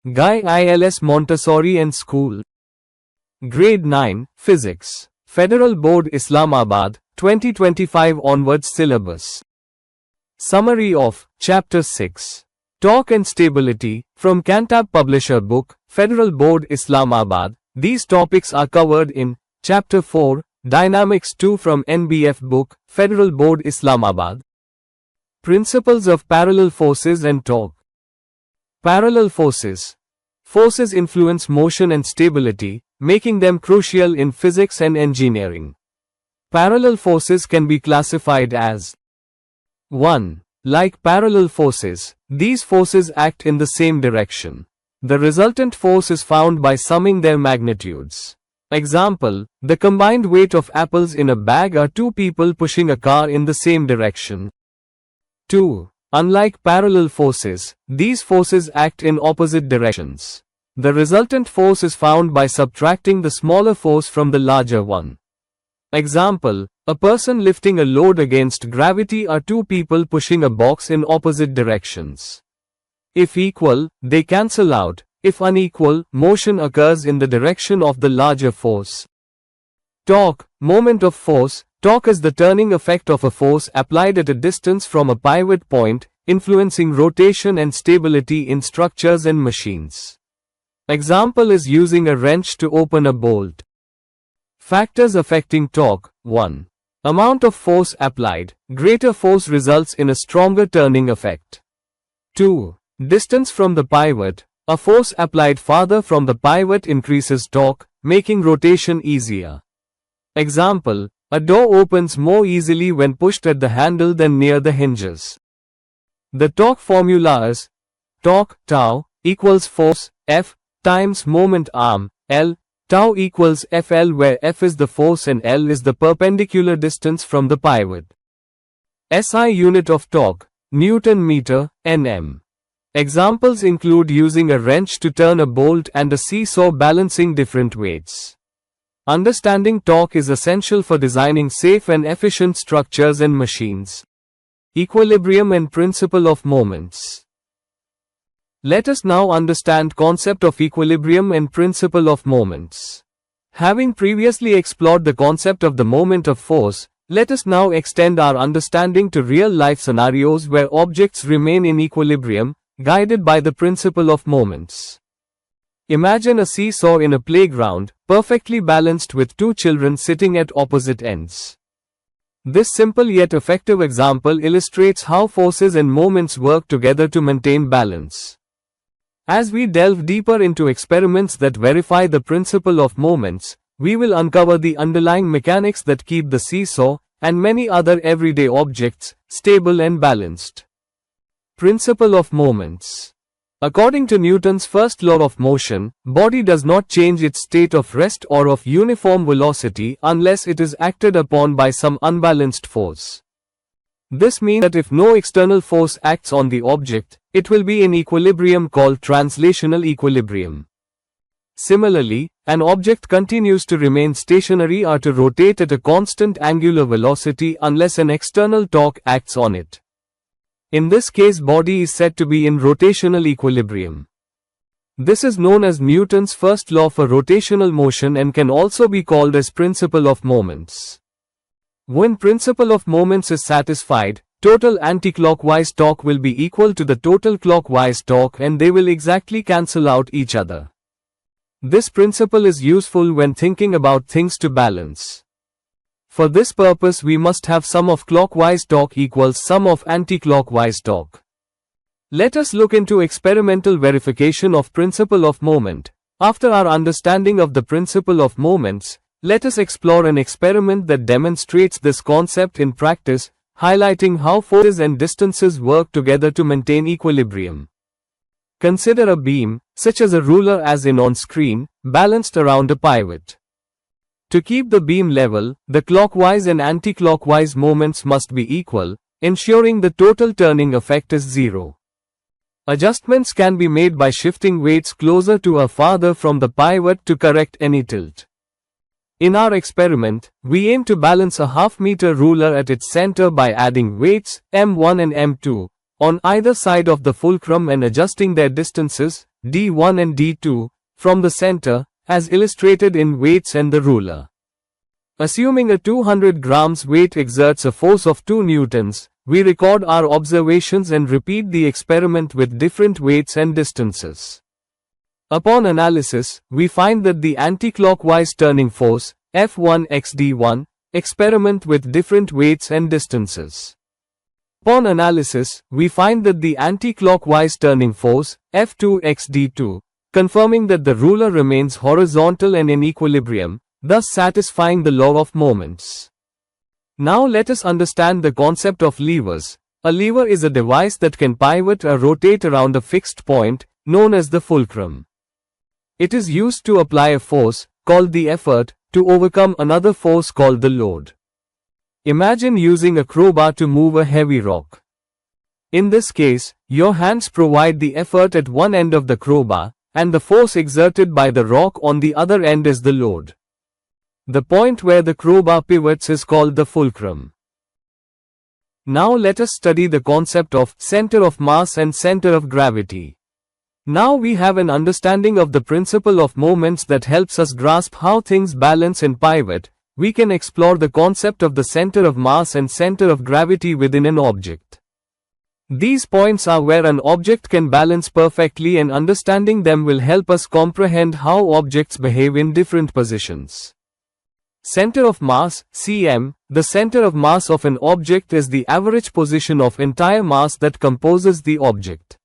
Guy ILS Montessori and School. Grade 9, Physics. Federal Board Islamabad, 2025 onwards syllabus. Summary of Chapter 6. Torque and Stability, from Cantab Publisher Book, Federal Board Islamabad. These topics are covered in Chapter 4, Dynamics 2 from NBF Book, Federal Board Islamabad. Principles of Parallel Forces and Torque. Parallel forces. Forces influence motion and stability, making them crucial in physics and engineering. Parallel forces can be classified as 1. Like parallel forces, these forces act in the same direction. The resultant force is found by summing their magnitudes. Example, the combined weight of apples in a bag are two people pushing a car in the same direction. 2. Unlike parallel forces, these forces act in opposite directions. The resultant force is found by subtracting the smaller force from the larger one. Example, a person lifting a load against gravity are two people pushing a box in opposite directions. If equal, they cancel out. If unequal, motion occurs in the direction of the larger force. Torque, moment of force. Torque is the turning effect of a force applied at a distance from a pivot point, influencing rotation and stability in structures and machines. Example is using a wrench to open a bolt. Factors affecting torque. 1. Amount of force applied. Greater force results in a stronger turning effect. 2. Distance from the pivot. A force applied farther from the pivot increases torque, making rotation easier. Example, a door opens more easily when pushed at the handle than near the hinges. The torque formula is torque, tau, equals force, F, times moment arm, L, tau equals FL, where F is the force and L is the perpendicular distance from the pivot. SI unit of torque, Newton meter, Nm. Examples include using a wrench to turn a bolt and a seesaw balancing different weights. Understanding torque is essential for designing safe and efficient structures and machines. Equilibrium and principle of moments. Let us now understand concept of equilibrium and principle of moments. Having previously explored the concept of the moment of force, let us now extend our understanding to real-life scenarios where objects remain in equilibrium, guided by the principle of moments. Imagine a seesaw in a playground, perfectly balanced with two children sitting at opposite ends. This simple yet effective example illustrates how forces and moments work together to maintain balance. As we delve deeper into experiments that verify the principle of moments, we will uncover the underlying mechanics that keep the seesaw, and many other everyday objects, stable and balanced. Principle of moments. According to Newton's first law of motion, body does not change its state of rest or of uniform velocity unless it is acted upon by some unbalanced force. This means that if no external force acts on the object, it will be in equilibrium called translational equilibrium. Similarly, an object continues to remain stationary or to rotate at a constant angular velocity unless an external torque acts on it. In this case, body is said to be in rotational equilibrium. This is known as Newton's first law for rotational motion and can also be called as principle of moments. When principle of moments is satisfied, total anticlockwise torque will be equal to the total clockwise torque and they will exactly cancel out each other. This principle is useful when thinking about things to balance. For this purpose we must have sum of clockwise torque equals sum of anticlockwise torque. Let us look into experimental verification of principle of moment. After our understanding of the principle of moments, let us explore an experiment that demonstrates this concept in practice, highlighting how forces and distances work together to maintain equilibrium. Consider a beam, such as a ruler as in on screen, balanced around a pivot. To keep the beam level, the clockwise and anti-clockwise moments must be equal, ensuring the total turning effect is zero. Adjustments can be made by shifting weights closer to or farther from the pivot to correct any tilt. In our experiment, we aim to balance a half-meter ruler at its center by adding weights, M1 and M2, on either side of the fulcrum and adjusting their distances, d1 and d2, from the center, as illustrated in weights and the ruler. Assuming a 200 grams weight exerts a force of 2 newtons, we record our observations and repeat the experiment with different weights and distances. Upon analysis, we find that the anti-clockwise turning force, F1 x d1, experiment with different weights and distances. Upon analysis, we find that the anti-clockwise turning force, F2 x d2, confirming that the ruler remains horizontal and in equilibrium, thus satisfying the law of moments. Now let us understand the concept of levers. A lever is a device that can pivot or rotate around a fixed point, known as the fulcrum. It is used to apply a force, called the effort, to overcome another force called the load. Imagine using a crowbar to move a heavy rock. In this case, your hands provide the effort at one end of the crowbar, and the force exerted by the rock on the other end is the load. The point where the crowbar pivots is called the fulcrum. Now let us study the concept of center of mass and center of gravity. Now we have an understanding of the principle of moments that helps us grasp how things balance and pivot. We can explore the concept of the center of mass and center of gravity within an object. These points are where an object can balance perfectly, and understanding them will help us comprehend how objects behave in different positions. Center of mass, cm, the center of mass of an object is the average position of entire mass that composes the object.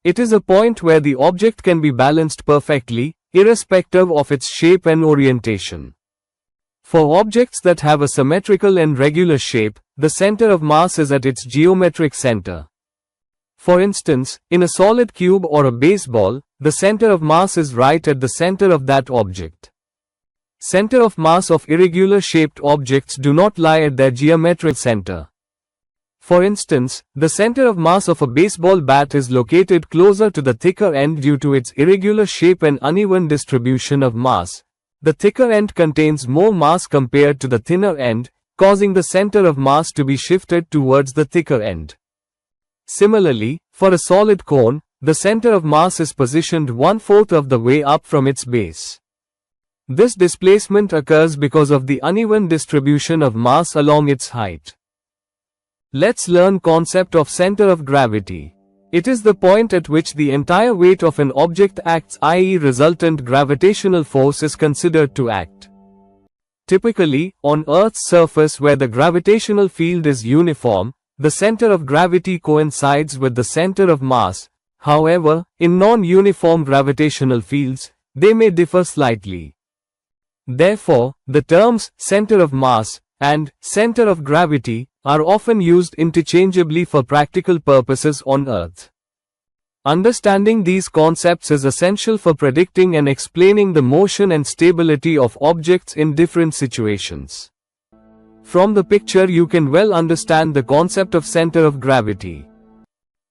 It is a point where the object can be balanced perfectly, irrespective of its shape and orientation. For objects that have a symmetrical and regular shape, the center of mass is at its geometric center. For instance, in a solid cube or a baseball, the center of mass is right at the center of that object. Center of mass of irregular shaped objects do not lie at their geometric center. For instance, the center of mass of a baseball bat is located closer to the thicker end due to its irregular shape and uneven distribution of mass. The thicker end contains more mass compared to the thinner end, causing the center of mass to be shifted towards the thicker end. Similarly, for a solid cone, the center of mass is positioned 1/4 of the way up from its base. This displacement occurs because of the uneven distribution of mass along its height. Let's learn concept of center of gravity. It is the point at which the entire weight of an object acts, i.e. resultant gravitational force is considered to act. Typically, on Earth's surface where the gravitational field is uniform, the center of gravity coincides with the center of mass. However, in non-uniform gravitational fields, they may differ slightly. Therefore, the terms center of mass and center of gravity are often used interchangeably for practical purposes on Earth. Understanding these concepts is essential for predicting and explaining the motion and stability of objects in different situations. From the picture you can well understand the concept of center of gravity.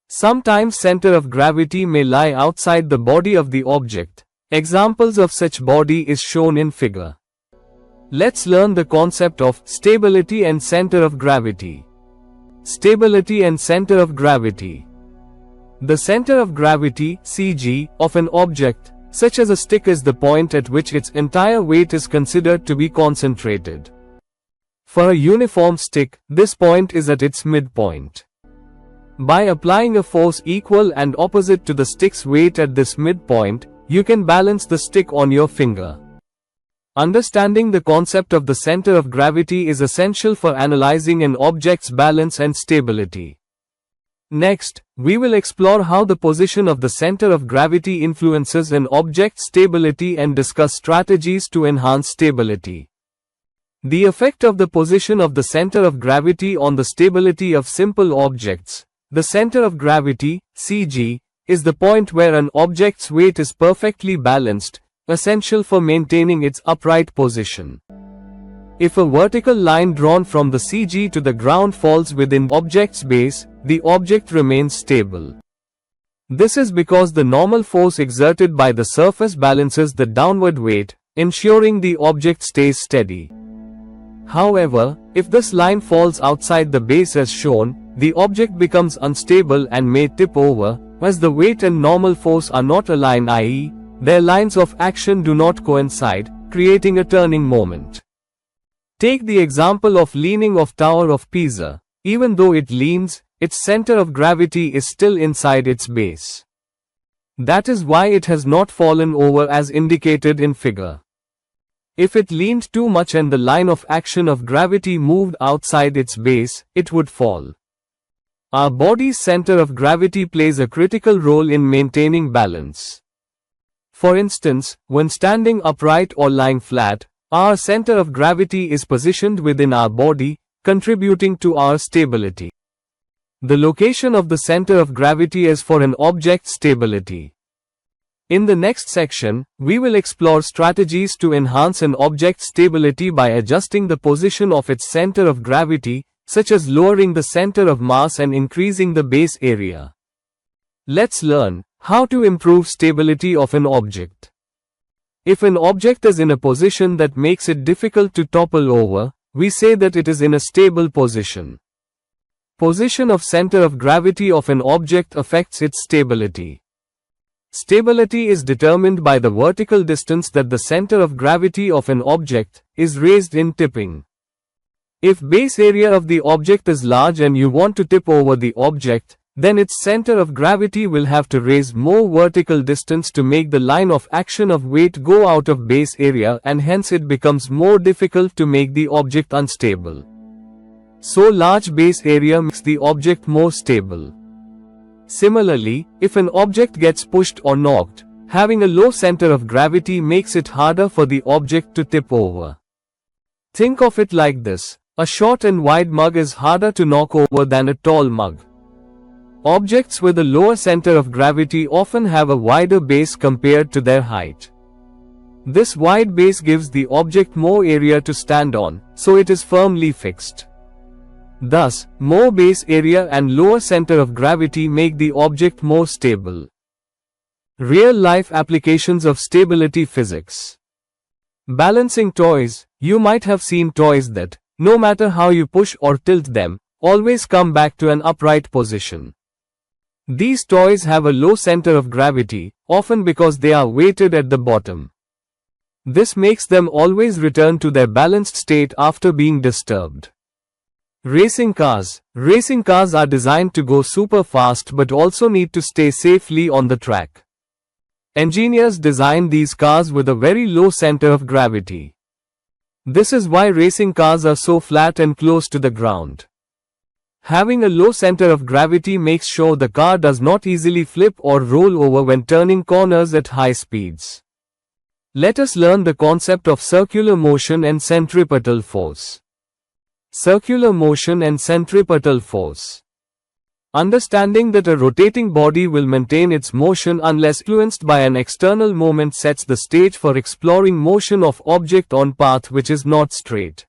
Sometimes center of gravity may lie outside the body of the object. Examples of such body is shown in figure. Let's learn the concept of stability and center of gravity. Stability and center of gravity. The center of gravity, CG, of an object, such as a stick, is the point at which its entire weight is considered to be concentrated. For a uniform stick, this point is at its midpoint. By applying a force equal and opposite to the stick's weight at this midpoint, you can balance the stick on your finger. Understanding the concept of the center of gravity is essential for analyzing an object's balance and stability. Next, we will explore how the position of the center of gravity influences an object's stability and discuss strategies to enhance stability. The effect of the position of the center of gravity on the stability of simple objects. The center of gravity, CG, is the point where an object's weight is perfectly balanced, essential for maintaining its upright position. If a vertical line drawn from the CG to the ground falls within object's base, the object remains stable. This is because the normal force exerted by the surface balances the downward weight, ensuring the object stays steady. However, if this line falls outside the base as shown, the object becomes unstable and may tip over, as the weight and normal force are not aligned, i.e., their lines of action do not coincide, creating a turning moment. Take the example of leaning of Tower of Pisa. Even though it leans, its center of gravity is still inside its base. That is why it has not fallen over as indicated in figure. If it leaned too much and the line of action of gravity moved outside its base, it would fall. Our body's center of gravity plays a critical role in maintaining balance. For instance, when standing upright or lying flat, our center of gravity is positioned within our body, contributing to our stability. The location of the center of gravity is for an object's stability. In the next section, we will explore strategies to enhance an object's stability by adjusting the position of its center of gravity, such as lowering the center of mass and increasing the base area. Let's learn how to improve stability of an object. If an object is in a position that makes it difficult to topple over, we say that it is in a stable position. Position of center of gravity of an object affects its stability. Stability is determined by the vertical distance that the center of gravity of an object is raised in tipping. If base area of the object is large and you want to tip over the object, then its center of gravity will have to raise more vertical distance to make the line of action of weight go out of base area, and hence it becomes more difficult to make the object unstable. So large base area makes the object more stable. Similarly, if an object gets pushed or knocked, having a low center of gravity makes it harder for the object to tip over. Think of it like this: a short and wide mug is harder to knock over than a tall mug. Objects with a lower center of gravity often have a wider base compared to their height. This wide base gives the object more area to stand on, so it is firmly fixed. Thus, more base area and lower center of gravity make the object more stable. Real-life applications of stability physics. Balancing toys. You might have seen toys that, no matter how you push or tilt them, always come back to an upright position. These toys have a low center of gravity, often because they are weighted at the bottom. This makes them always return to their balanced state after being disturbed. Racing cars. Racing cars are designed to go super fast but also need to stay safely on the track. Engineers design these cars with a very low center of gravity. This is why racing cars are so flat and close to the ground. Having a low center of gravity makes sure the car does not easily flip or roll over when turning corners at high speeds. Let us learn the concept of circular motion and centripetal force. Circular motion and centripetal force. Understanding that a rotating body will maintain its motion unless influenced by an external moment sets the stage for exploring motion of object on path which is not straight.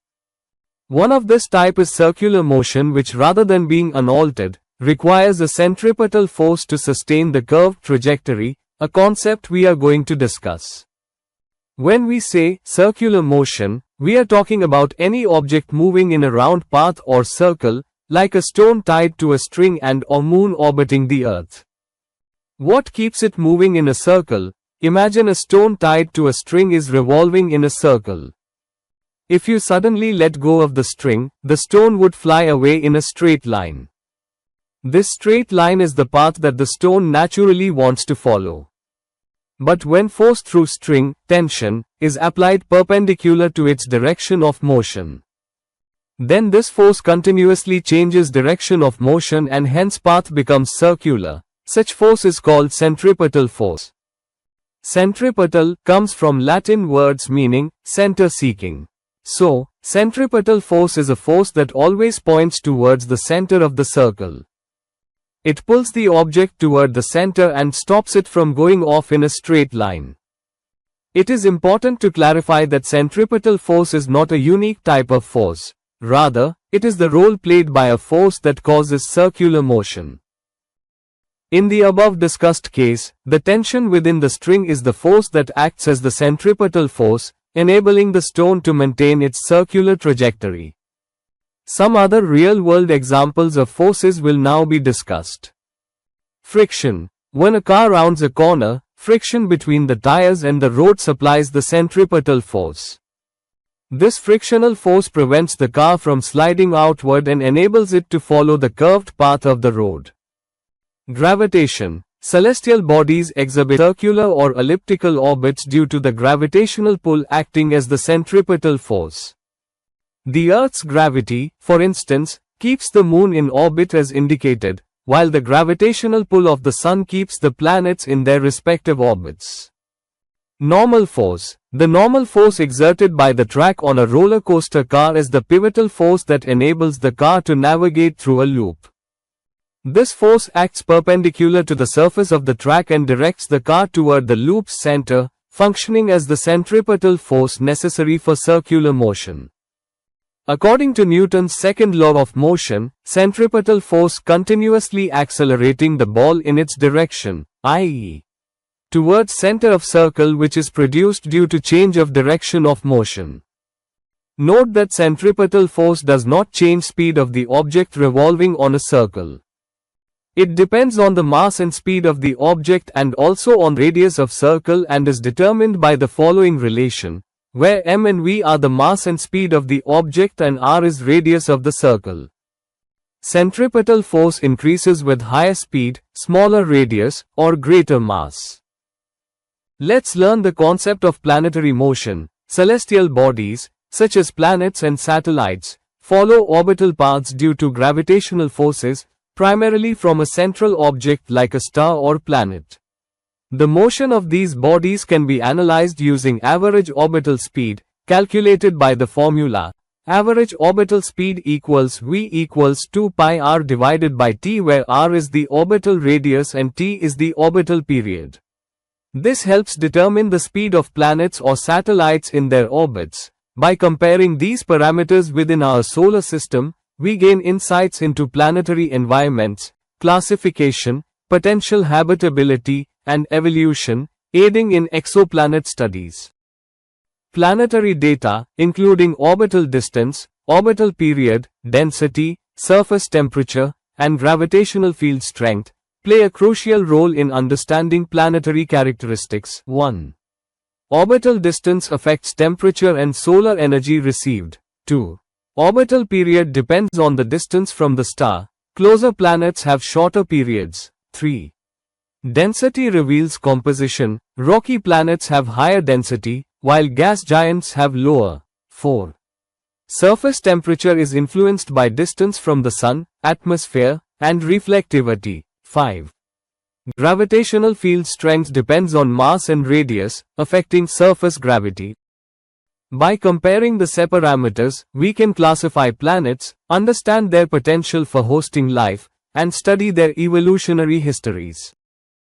One of this type is circular motion, which rather than being unaltered, requires a centripetal force to sustain the curved trajectory, a concept we are going to discuss. When we say circular motion, we are talking about any object moving in a round path or circle, like a stone tied to a string and/or moon orbiting the earth. What keeps it moving in a circle? Imagine a stone tied to a string is revolving in a circle. If you suddenly let go of the string, the stone would fly away in a straight line. This straight line is the path that the stone naturally wants to follow. But when force through string, tension, is applied perpendicular to its direction of motion, then this force continuously changes direction of motion and hence path becomes circular. Such force is called centripetal force. Centripetal comes from Latin words meaning center seeking. So, centripetal force is a force that always points towards the center of the circle. It pulls the object toward the center and stops it from going off in a straight line. It is important to clarify that centripetal force is not a unique type of force. Rather, it is the role played by a force that causes circular motion. In the above discussed case, the tension within the string is the force that acts as the centripetal force, enabling the stone to maintain its circular trajectory. Some other real-world examples of forces will now be discussed. Friction. When a car rounds a corner, friction between the tires and the road supplies the centripetal force. This frictional force prevents the car from sliding outward and enables it to follow the curved path of the road. Gravitation. Celestial bodies exhibit circular or elliptical orbits due to the gravitational pull acting as the centripetal force. The Earth's gravity, for instance, keeps the Moon in orbit as indicated, while the gravitational pull of the Sun keeps the planets in their respective orbits. Normal force. The normal force exerted by the track on a roller coaster car is the pivotal force that enables the car to navigate through a loop. This force acts perpendicular to the surface of the track and directs the car toward the loop's center, functioning as the centripetal force necessary for circular motion. According to Newton's second law of motion, centripetal force continuously accelerating the ball in its direction, i.e., towards center of circle, which is produced due to change of direction of motion. Note that centripetal force does not change speed of the object revolving on a circle. It depends on the mass and speed of the object and also on radius of circle and is determined by the following relation, where m and v are the mass and speed of the object and r is radius of the circle. Centripetal force increases with higher speed, smaller radius, or greater mass. Let's learn the concept of planetary motion. Celestial bodies, such as planets and satellites, follow orbital paths due to gravitational forces, primarily from a central object like a star or planet. The motion of these bodies can be analyzed using average orbital speed, calculated by the formula average orbital speed equals v equals 2 pi r divided by t, where r is the orbital radius and t is the orbital period. This helps determine the speed of planets or satellites in their orbits. By comparing these parameters within our solar system, we gain insights into planetary environments, classification, potential habitability, and evolution, aiding in exoplanet studies. Planetary data, including orbital distance, orbital period, density, surface temperature, and gravitational field strength, play a crucial role in understanding planetary characteristics. 1. Orbital distance affects temperature and solar energy received. 2. Orbital period depends on the distance from the star. Closer planets have shorter periods. 3. Density reveals composition. Rocky planets have higher density, while gas giants have lower. 4. Surface temperature is influenced by distance from the sun, atmosphere, and reflectivity. 5. Gravitational field strength depends on mass and radius, affecting surface gravity. By comparing the parameters, we can classify planets, understand their potential for hosting life, and study their evolutionary histories.